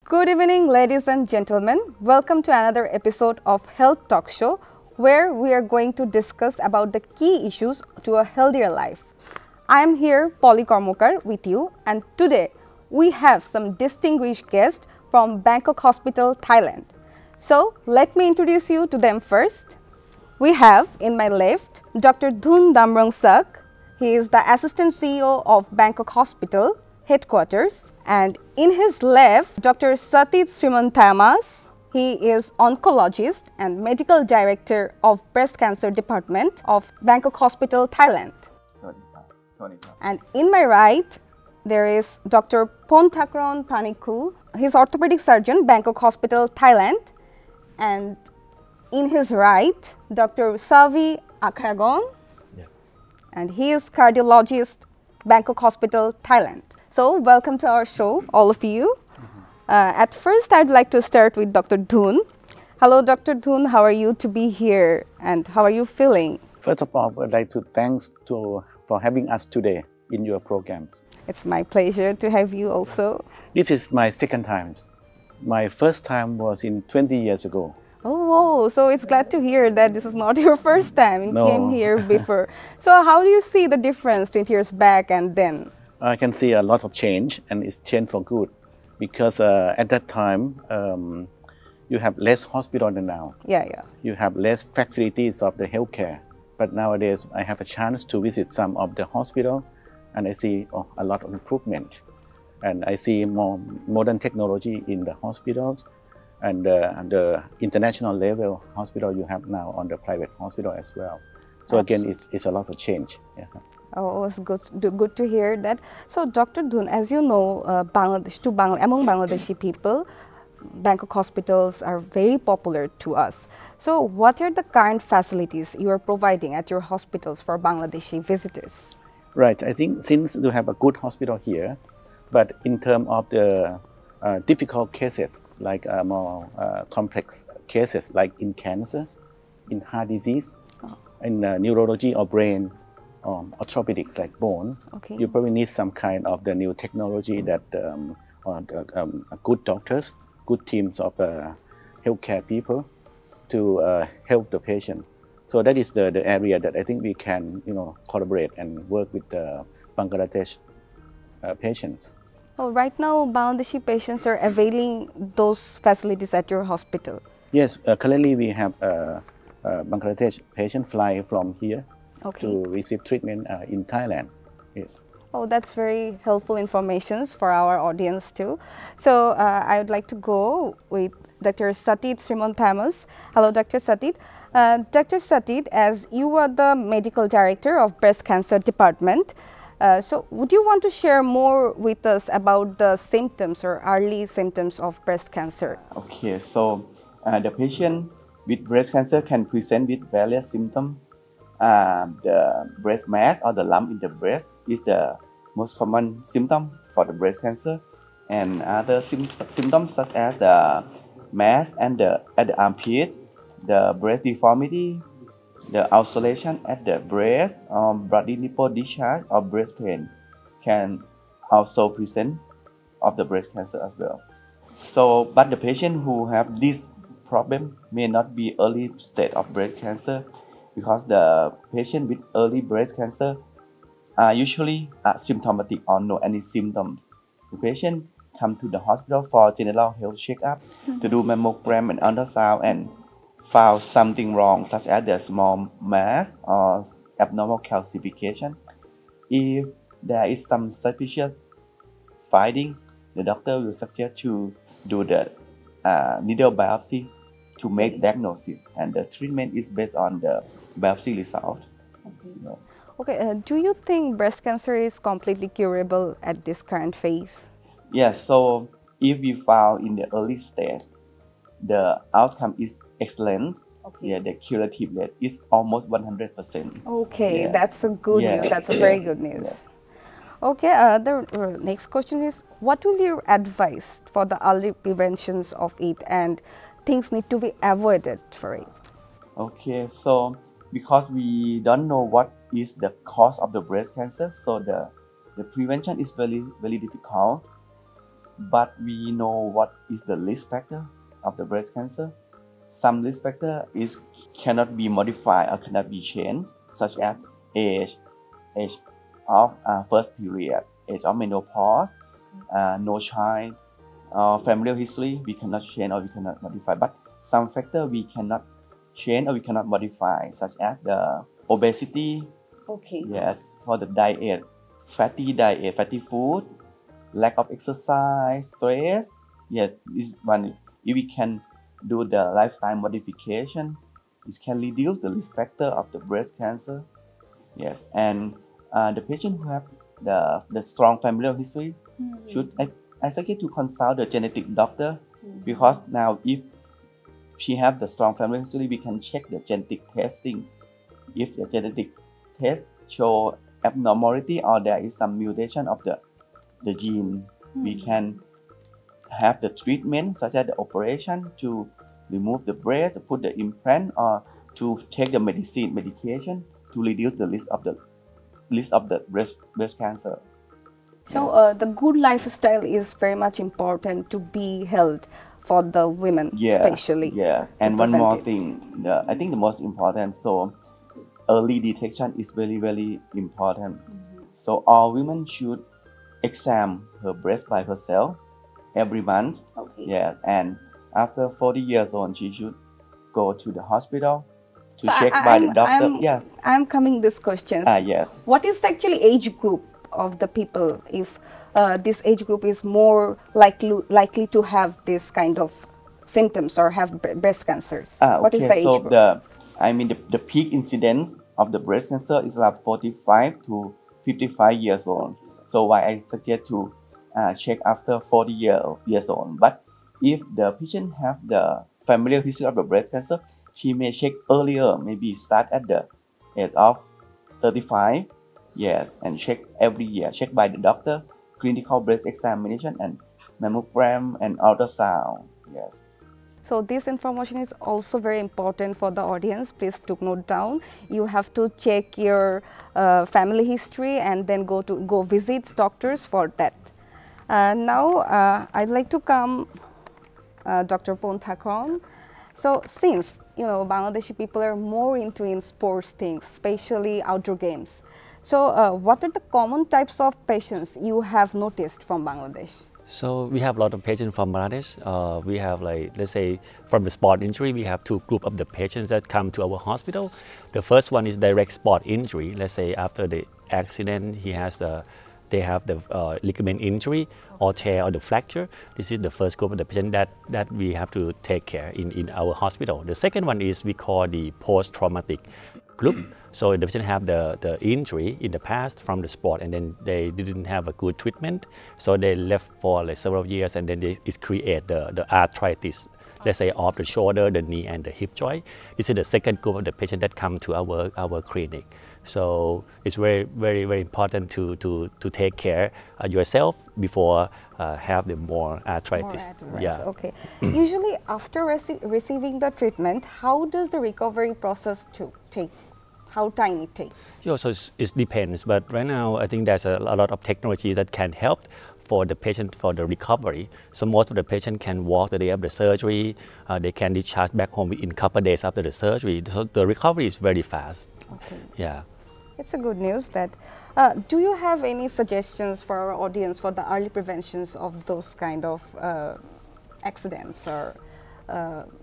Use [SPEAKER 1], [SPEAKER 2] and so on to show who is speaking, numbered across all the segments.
[SPEAKER 1] Good evening, ladies and gentlemen. Welcome to another episode of Health Talk Show, where we are going to discuss about the key issues to a healthier life. I am here, Polly Kormokar, with you, and today we have some distinguished guests from Bangkok Hospital, Thailand. So, let me introduce you to them first. We have, in my left, Dr. Dhun Damrong Sak. He is the Assistant CEO of Bangkok Hospital Headquarters. And in his left, Dr. Satit Srimanthamas. He is oncologist and medical director of breast cancer department of Bangkok Hospital, Thailand. And in my right, there is Dr. Ponthakron Paniku. He's orthopedic surgeon, Bangkok Hospital, Thailand. And in his right, Dr. Savi Akragon. And he is cardiologist, Bangkok Hospital, Thailand. So, welcome to our show, all of you. At first, I'd like to start with Dr. Dhun. Hello, Dr. Dhun. How are you to be here, and how are you feeling?
[SPEAKER 2] First of all, I'd like to thank for having us today in your program.
[SPEAKER 1] It's my pleasure to have you also.
[SPEAKER 2] This is my second time. My first time was in 20 years ago.
[SPEAKER 1] Oh, so it's glad to hear that this is not your first time. You came here before. So how do you see the difference 20 years back and then?
[SPEAKER 2] I can see a lot of change, and it's changed for good. Because at that time, you have less hospital than now.
[SPEAKER 1] Yeah.
[SPEAKER 2] You have less facilities of the healthcare. But nowadays, I have a chance to visit some of the hospital, and I see a lot of improvement. And I see more modern technology in the hospitals, and the international level hospital you have now on the private hospital as well. So again, it's a lot of change. Yeah.
[SPEAKER 1] Oh, it's good to hear that. So, Dr. Dhun, as you know, among Bangladeshi people, Bangkok hospitals are very popular to us. So, what are the current facilities you are providing at your hospitals for Bangladeshi visitors?
[SPEAKER 2] Right. I think since you have a good hospital here, but in terms of the difficult cases, like more complex cases, like in cancer, in heart disease, in neurology or brain, orthopedics like bone, you probably need some kind of the new technology that good doctors, good teams of healthcare people to help the patient. So that is the area that I think we can collaborate and work with the Bangladesh patients.
[SPEAKER 1] Oh, right now, Bangladeshi patients are availing those facilities at your hospital.
[SPEAKER 2] Yes, currently we have Bangladesh patient fly from here to receive treatment in Thailand. Yes.
[SPEAKER 1] Oh, that's very helpful information for our audience too. So I would like to go with Dr. Satit Srimanthamas. Hello, Dr. Satit. Dr. Satit, as you are the medical director of breast cancer department, so would you want to share more with us about the symptoms or early symptoms of breast cancer?
[SPEAKER 3] Okay, so the patient with breast cancer can present with various symptoms. The breast mass or the lump in the breast is the most common symptom for the breast cancer, and other symptoms such as the mass and at the armpit, the breast deformity, the ulceration at the breast, bloody nipple discharge or breast pain can also present of the breast cancer as well. So, but the patient who have this problem may not be early stage of breast cancer, because the patient with early breast cancer are usually asymptomatic or no any symptoms. The patient come to the hospital for general health checkup to do mammogram and ultrasound and found something wrong, such as the small mass or abnormal calcification. If there is some suspicious finding, the doctor will suggest to do the needle biopsy to make diagnosis, and the treatment is based on the biopsy result.
[SPEAKER 1] Do you think breast cancer is completely curable at this current phase?
[SPEAKER 3] Yes, so if we found in the early stage, the outcome is excellent. Yeah, the curative rate is almost 100%.
[SPEAKER 1] Okay,
[SPEAKER 3] yes.
[SPEAKER 1] That's a good news. That's a very good news.
[SPEAKER 3] Yes.
[SPEAKER 1] Okay, the next question is, what will you advise for the early preventions of it, and things need to be avoided for it?
[SPEAKER 3] Okay, so because we don't know what is the cause of the breast cancer, so the prevention is very difficult. but we know what is the risk factor of the breast cancer. Some risk factor cannot be modified or cannot be changed, such as age of first period, age of menopause, no child, familial history we cannot change or we cannot modify. But some factor we cannot change or we cannot modify, such as the obesity.
[SPEAKER 1] Okay.
[SPEAKER 3] Yes, for the diet, fatty food, lack of exercise, stress. Yes, this one, if we can do the lifestyle modification, it can reduce the risk factor of the breast cancer. Yes, and the patient who have the strong familial history should I suggest to consult the genetic doctor, because now if she have the strong family history, we can check the genetic testing. If the genetic test show abnormality or there is some mutation of the gene, we can have the treatment such as the operation to remove the breast, put the implant, or to take the medication to reduce the risk of the breast cancer.
[SPEAKER 1] So the good lifestyle is very much important to be held for the women, especially.
[SPEAKER 3] Yes, and one more thing, I think the most important, so early detection is very, very important. So all women should examine her breast by herself every month.
[SPEAKER 1] Okay.
[SPEAKER 3] Yeah, and after 40 years old, she should go to the hospital to
[SPEAKER 1] So
[SPEAKER 3] check by the doctor. Yes.
[SPEAKER 1] I'm coming these questions.
[SPEAKER 3] Yes.
[SPEAKER 1] What is the actually age group of the people, if this age group is more likely to have this kind of symptoms or have breast cancers? What is the age group?
[SPEAKER 3] The peak incidence of the breast cancer is around 45 to 55 years old. So why I suggest to check after 40 years old. But if the patient have the familial history of the breast cancer, she may check earlier, maybe start at the age of 35. Yes, and check every year, check by the doctor, clinical breast examination and mammogram and ultrasound. Yes.
[SPEAKER 1] So this information is also very important for the audience. Please took note down. You have to check your family history and then go visit doctors for that. Now I'd like to come Dr. Ponthakron. So since Bangladeshi people are more into in sports things, especially outdoor games. So what are the common types of patients you have noticed from Bangladesh?
[SPEAKER 4] So we have a lot of patients from Bangladesh. We have, like, let's say from the sport injury, we have two groups of the patients that come to our hospital. The first one is direct sport injury. Let's say after the accident, they have the ligament injury or tear or the fracture. This is the first group of the patient that we have to take care in our hospital. The second one is we call the post-traumatic group. So the patient have the injury in the past from the sport, and then they didn't have a good treatment. So they left for like several years, and then it create the arthritis, let's say of the shoulder, the knee, and the hip joint. This is the second group of the patient that come to our clinic. So it's very, very, very important to take care yourself before have the more arthritis.
[SPEAKER 1] Yeah. Okay. Usually after receiving the treatment, how does the recovery process take? How time it takes?
[SPEAKER 4] Yeah, so it depends, but right now I think there's a lot of technology that can help for the patient for the recovery. So most of the patient can walk the day of the surgery. They can discharge back home in a couple of days after the surgery. So the recovery is very fast.
[SPEAKER 1] Okay.
[SPEAKER 4] Yeah.
[SPEAKER 1] It's a good news that. Do you have any suggestions for our audience for the early preventions of those kind of accidents or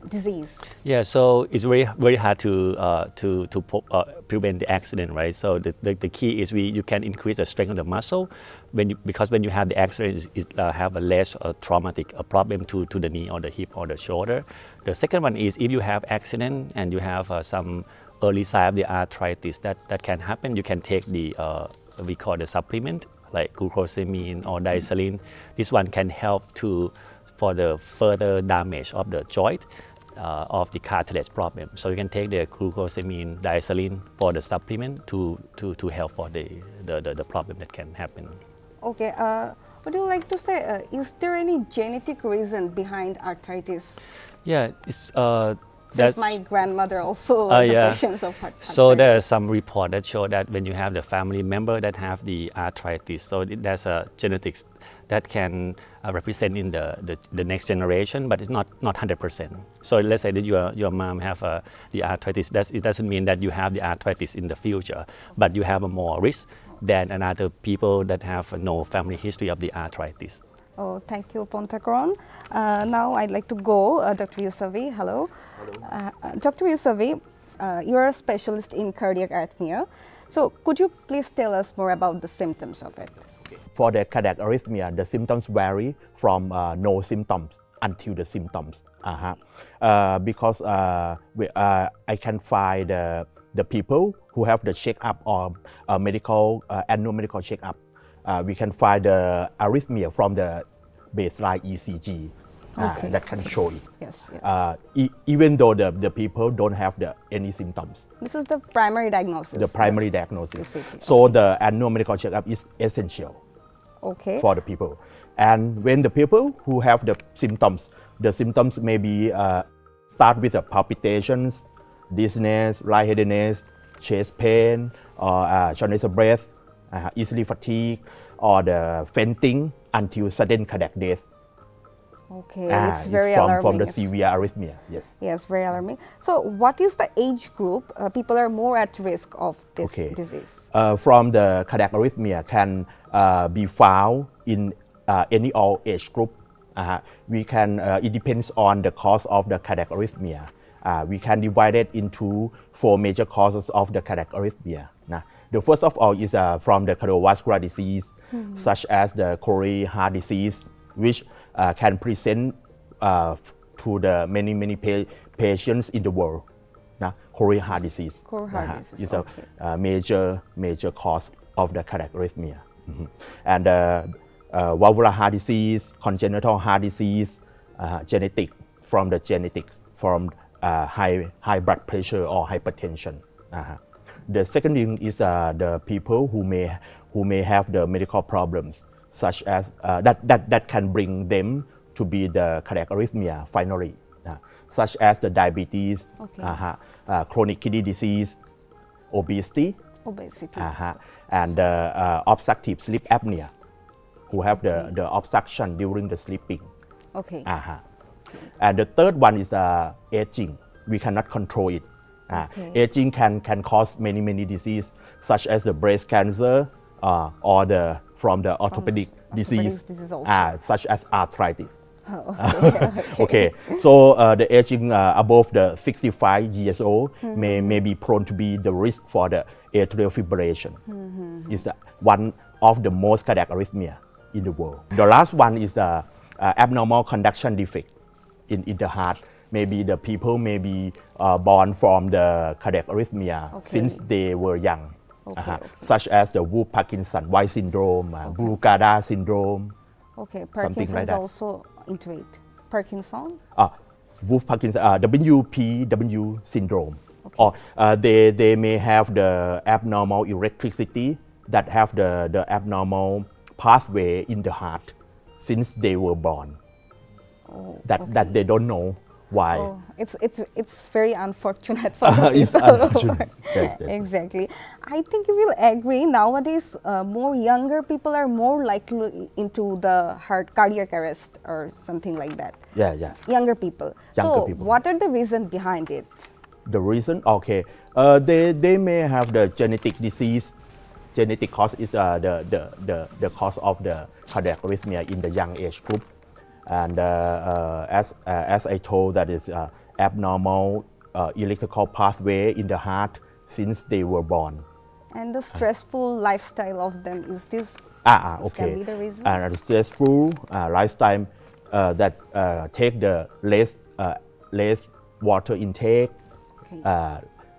[SPEAKER 1] disease?
[SPEAKER 4] Yeah, so it's very, very hard to prevent the accident, right? So the key is you can increase the strength of the muscle because when you have the accident, it have a less traumatic problem to the knee or the hip or the shoulder. The second one is if you have accident and you have some early sign of the arthritis that can happen, you can take the we call the supplement like glucosamine or diacetyl. This one can help for the further damage of the joint of the cartilage problem. So you can take the glucosamine, diacetyl for the supplement to help for the problem that can happen.
[SPEAKER 1] Okay. Would you like to say, is there any genetic reason behind arthritis?
[SPEAKER 4] Yeah, it's
[SPEAKER 1] Since my grandmother also has a patient of arthritis.
[SPEAKER 4] So there are some reports that show that when you have the family member that have the arthritis, so there's a genetics that can represent in the next generation, but it's not 100%. So let's say that your mom have the arthritis. It doesn't mean that you have the arthritis in the future, but you have a more risk than another people that have no family history of the arthritis.
[SPEAKER 1] Oh, thank you, Pontakron. Now I'd like to go, Dr. Yusavi. Hello. Dr. Yusavi, you're a specialist in cardiac arrhythmia. So could you please tell us more about the symptoms of it?
[SPEAKER 5] For the cardiac arrhythmia, the symptoms vary from no symptoms until the symptoms. Because I can find the people who have the checkup or annual medical checkup. We can find the arrhythmia from the baseline ECG that can show it.
[SPEAKER 1] Yes, yes.
[SPEAKER 5] Even though the people don't have any symptoms.
[SPEAKER 1] This is the primary diagnosis.
[SPEAKER 5] The primary diagnosis.
[SPEAKER 1] ECG.
[SPEAKER 5] So the annual medical checkup is essential for the people. And when the people who have the symptoms may be start with the palpitations, dizziness, lightheadedness, chest pain, or shortness of breath, easily fatigue, or the fainting until sudden cardiac death.
[SPEAKER 1] Okay, it's very alarming.
[SPEAKER 5] From the severe arrhythmia, yes.
[SPEAKER 1] Yes, very alarming. So what is the age group people are more at risk of this disease?
[SPEAKER 5] From the cardiac arrhythmia can be found in any all age group. It depends on the cause of the cardiac arrhythmia. We can divide it into 4 major causes of the cardiac arrhythmia. The first of all is from the cardiovascular disease, such as the coronary heart disease, which can present to the many patients in the world. Coronary heart disease, is a major cause of the cardiac arrhythmia. And valvular heart disease, congenital heart disease, from genetics, from high blood pressure or hypertension. The second thing is the people who may have the medical problems, such as that can bring them to be the cardiac arrhythmia finally, such as the diabetes, chronic kidney disease, obesity, and obstructive sleep apnea, who have the obstruction during the sleeping. And the third one is aging. We cannot control it. Aging can cause many diseases, such as the breast cancer or from the orthopedic disease such as arthritis. So the aging above the 65 years old may be prone to be the risk for the atrial fibrillation. It's one of the most cardiac arrhythmia in the world. The last one is the abnormal conduction defect in the heart. Maybe the people may be born from the cardiac arrhythmia since they were young, such as the Wolff-Parkinson-White syndrome, Brugada syndrome.
[SPEAKER 1] Parkinson's
[SPEAKER 5] like that.
[SPEAKER 1] Also into it. Parkinson?
[SPEAKER 5] Wolff-Parkinson, WPW syndrome. Or they may have the abnormal electricity that have the abnormal pathway in the heart since they were born. That they don't know why.
[SPEAKER 1] It's very unfortunate for the people.
[SPEAKER 5] Unfortunate.
[SPEAKER 1] Exactly. I think you will agree nowadays more younger people are more likely into the cardiac arrest or something like that. Younger people. What are the reasons behind it?
[SPEAKER 5] The reason? They may have the genetic disease. Genetic cause is the cause of the cardiac arrhythmia in the young age group. And as I told, that is abnormal electrical pathway in the heart since they were born.
[SPEAKER 1] And the stressful lifestyle of them, is this can be the reason?
[SPEAKER 5] And the stressful lifestyle that take the less water intake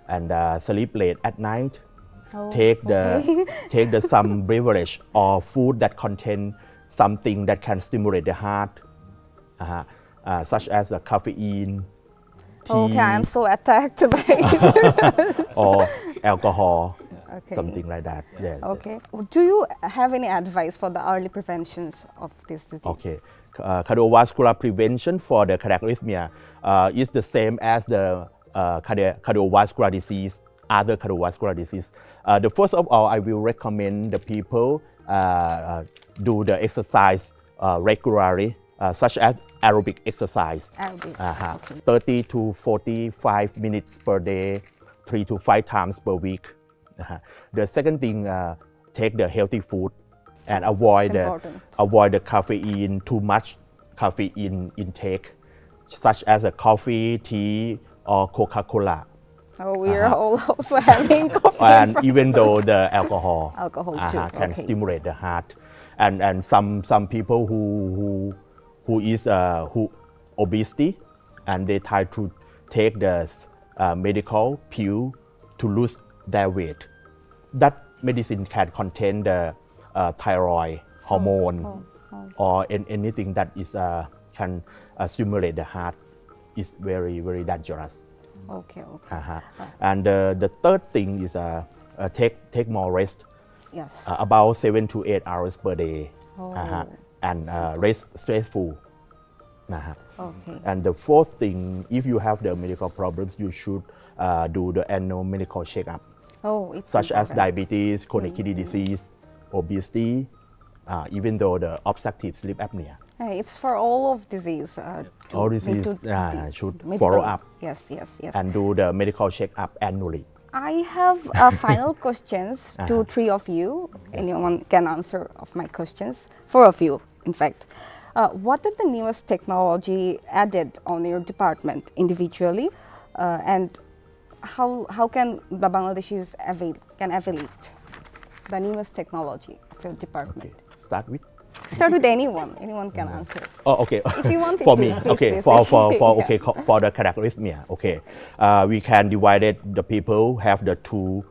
[SPEAKER 5] and sleep late at night. Take some beverage or food that contain something that can stimulate the heart. Such as caffeine, tea.
[SPEAKER 1] I'm so attacked by it.
[SPEAKER 5] Or alcohol, something like that.
[SPEAKER 1] Do you have any advice for the early preventions of this disease?
[SPEAKER 5] Cardiovascular prevention for the cardiac arrhythmia is the same as the cardiovascular disease, other cardiovascular disease. The first of all, I will recommend the people do the exercise regularly, such as aerobic exercise.
[SPEAKER 1] Aerobics, okay.
[SPEAKER 5] 30 to 45 minutes per day, 3 to 5 times per week. The second thing, take the healthy food and avoid the caffeine, too much caffeine intake, such as a coffee, tea, or Coca-Cola.
[SPEAKER 1] Oh, we are all also having coffee.
[SPEAKER 5] And even though the alcohol
[SPEAKER 1] too,
[SPEAKER 5] can stimulate the heart, and some people who obesity, and they try to take the medical pill to lose their weight. That medicine can contain the thyroid hormone or anything that is can stimulate the heart. Is very, very dangerous.
[SPEAKER 1] Okay.
[SPEAKER 5] And the third thing is take more rest.
[SPEAKER 1] Yes.
[SPEAKER 5] About 7 to 8 hours per day. And rest stressful.
[SPEAKER 1] Okay.
[SPEAKER 5] And the fourth thing, if you have the medical problems, you should do the annual medical checkup.
[SPEAKER 1] It's
[SPEAKER 5] such as
[SPEAKER 1] important.
[SPEAKER 5] diabetes, chronic kidney disease, obesity, even though the obstructive sleep apnea.
[SPEAKER 1] It's for all of disease.
[SPEAKER 5] All disease should follow up.
[SPEAKER 1] Yes.
[SPEAKER 5] And do the medical checkup annually.
[SPEAKER 1] I have final questions to three of you. Yes. Anyone can answer of my questions. Four of you, in fact. What are the newest technology added on your department individually, and how can the Bangladeshis avail the newest technology of your department?
[SPEAKER 5] Okay.
[SPEAKER 1] Start with anyone. Anyone can answer.
[SPEAKER 5] Oh, okay.
[SPEAKER 1] If you want to,
[SPEAKER 5] for
[SPEAKER 1] please,
[SPEAKER 5] me,
[SPEAKER 1] please,
[SPEAKER 5] okay.
[SPEAKER 1] please.
[SPEAKER 5] For the cardiac arrhythmia, okay. We can divide it. The people have the two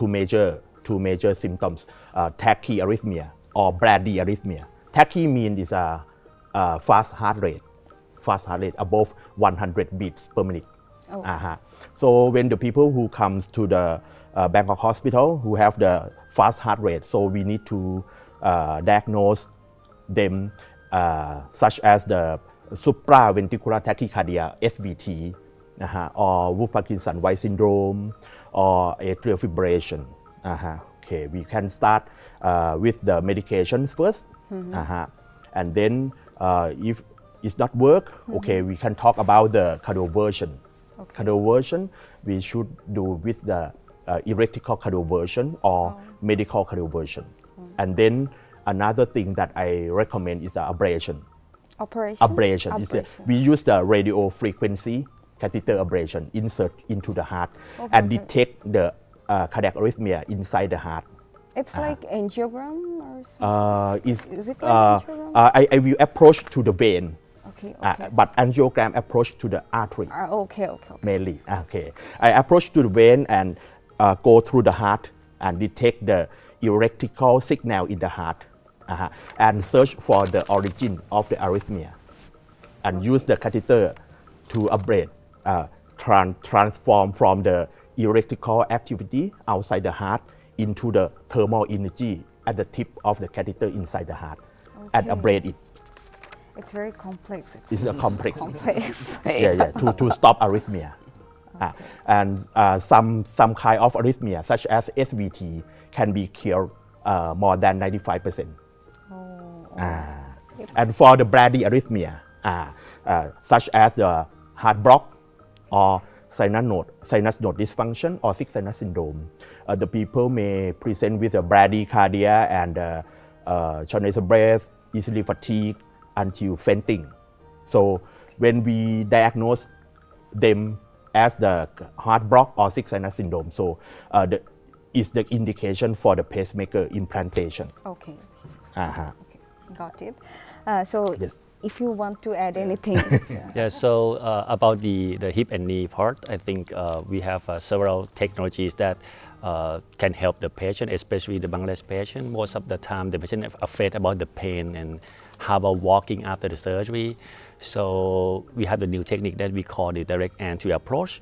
[SPEAKER 5] major symptoms: tachyarrhythmia or bradyarrhythmia. Tachy means is a fast heart rate above 100 beats per minute. So when the people who comes to the Bangkok hospital who have the fast heart rate, so we need to diagnose them such as the supraventricular tachycardia (SVT) or Wolff-Parkinson-White syndrome or atrial fibrillation. Okay, we can start with the medication first, and then if it's not work, okay, we can talk about the cardioversion. Cardioversion we should do with the electrical cardioversion or medical cardioversion. And then another thing that I recommend is ablation. Ablation. We use the radio frequency catheter ablation, insert into the heart and detect the cardiac arrhythmia inside the heart.
[SPEAKER 1] It's like angiogram or something? Is it like angiogram?
[SPEAKER 5] I will approach to the vein.
[SPEAKER 1] Okay.
[SPEAKER 5] But angiogram approach to the artery.
[SPEAKER 1] Okay.
[SPEAKER 5] Mainly. Okay. I approach to the vein and go through the heart and detect the electrical signal in the heart and search for the origin of the arrhythmia and use the catheter to ablate, transform from the electrical activity outside the heart into the thermal energy at the tip of the catheter inside the heart and ablate it.
[SPEAKER 1] It's very complex.
[SPEAKER 5] It's a complex. To stop arrhythmia. And some kind of arrhythmia, such as SVT, can be cured more than 95%. And for the bradyarrhythmia, such as the heart block or sinus node dysfunction or sick sinus syndrome, the people may present with a bradycardia and shortness of breath, easily fatigued until fainting. So when we diagnose them as the heart block or sick sinus syndrome, so is the indication for the pacemaker implantation.
[SPEAKER 1] Okay.
[SPEAKER 5] Okay,
[SPEAKER 1] got it. Yes. If you want to add anything.
[SPEAKER 4] So about the hip and knee part, I think we have several technologies that can help the patient, especially the Bangladeshi patient. Most of the time, the patient is afraid about the pain and how about walking after the surgery. So we have the new technique that we call the direct entry approach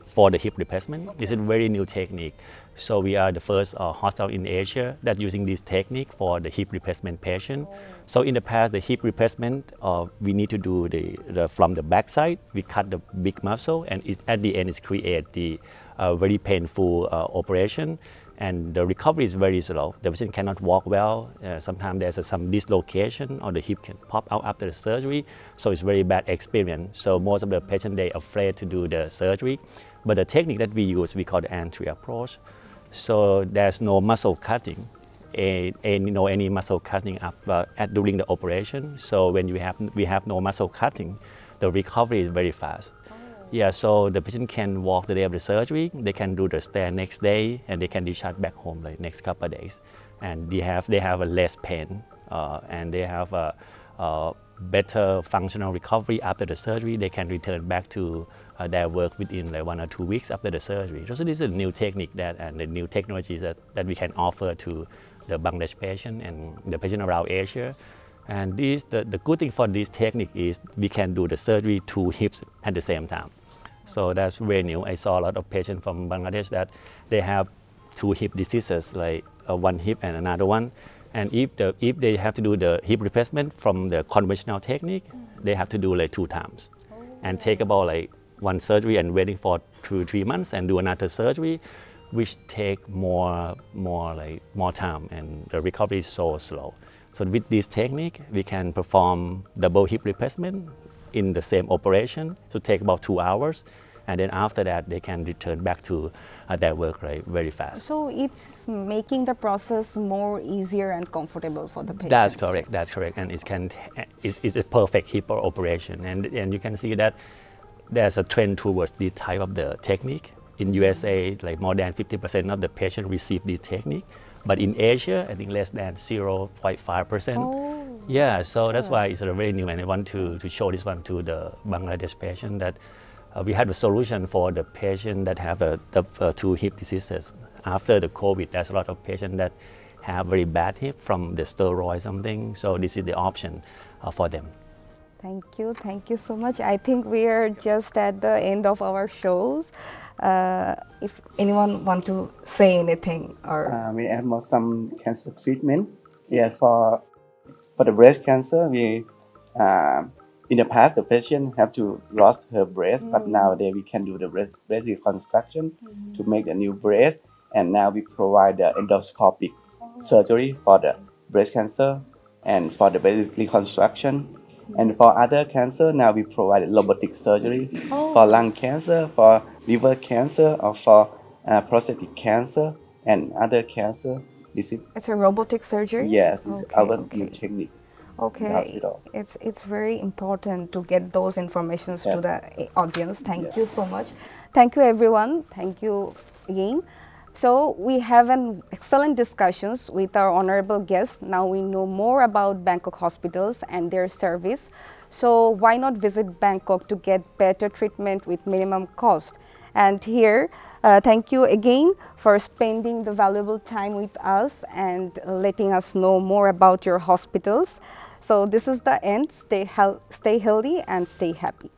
[SPEAKER 4] for the hip replacement. This is a very new technique. So we are the first hospital in Asia that using this technique for the hip replacement patient. So in the past, the hip replacement, we need to do the from the back side. We cut the big muscle, and at the end, it creates the very painful operation. and the recovery is very slow. The patient cannot walk well. Sometimes there's some dislocation or the hip can pop out after the surgery. So it's very bad experience. So most of the patients, they're afraid to do the surgery. But the technique that we use, we call the entry approach. So there's no muscle cutting, any muscle cutting up during the operation. So when we have no muscle cutting, the recovery is very fast. Yeah, so the patient can walk the day of the surgery, they can do the stare next day, and they can discharge back home like next couple of days. And they have a less pain, and they have a better functional recovery after the surgery. They can return back to their work within like 1 or 2 weeks after the surgery. So this is a new technique and the new technology that we can offer to the Bangladesh patient and the patient around Asia. And the good thing for this technique is we can do the surgery 2 hips at the same time. So that's very new. I saw a lot of patients from Bangladesh that they have 2 hip diseases, like one hip and another one. And if they have to do the hip replacement from the conventional technique, they have to do like 2 times, and take about like 1 surgery and waiting for 2 or 3 months and do another surgery, which take more time, and the recovery is so slow. So with this technique, we can perform double hip replacement in the same operation, so take about 2 hours, and then after that they can return back to their work very fast.
[SPEAKER 1] So it's making the process more easier and comfortable for the patient.
[SPEAKER 4] That's correct, and it's a perfect hip operation, and you can see that there's a trend towards this type of the technique. In USA, like more than 50% of the patients receive this technique, but in Asia, I think less than 0.5%.
[SPEAKER 1] Oh.
[SPEAKER 4] Yeah, so that's why it's very new, and I want to show this one to the Bangladesh patient that we have a solution for the patient that have the 2 hip diseases. After the COVID, there's a lot of patients that have very bad hip from the steroid something, so this is the option for them.
[SPEAKER 1] Thank you so much. I think we are just at the end of our shows. If anyone want to say anything, or
[SPEAKER 3] we have some cancer treatment. Yeah, for the breast cancer, we in the past the patient have to lost her breast, but nowadays we can do the breast reconstruction to make a new breast, and now we provide the endoscopic surgery for the breast cancer and for the breast reconstruction. And for other cancer, now we provide robotic surgery for lung cancer, for liver cancer, or for prostate cancer and other cancer.
[SPEAKER 1] It's a robotic surgery?
[SPEAKER 3] Yes, it's our new technique.
[SPEAKER 1] Okay,
[SPEAKER 3] in the hospital.
[SPEAKER 1] It's very important to get those informations to the audience. Thank you so much. Thank you everyone. Thank you again. So we have an excellent discussions with our honorable guests. Now we know more about Bangkok hospitals and their service. So why not visit Bangkok to get better treatment with minimum cost? And here, thank you again for spending the valuable time with us and letting us know more about your hospitals. So this is the end. Stay healthy and stay happy.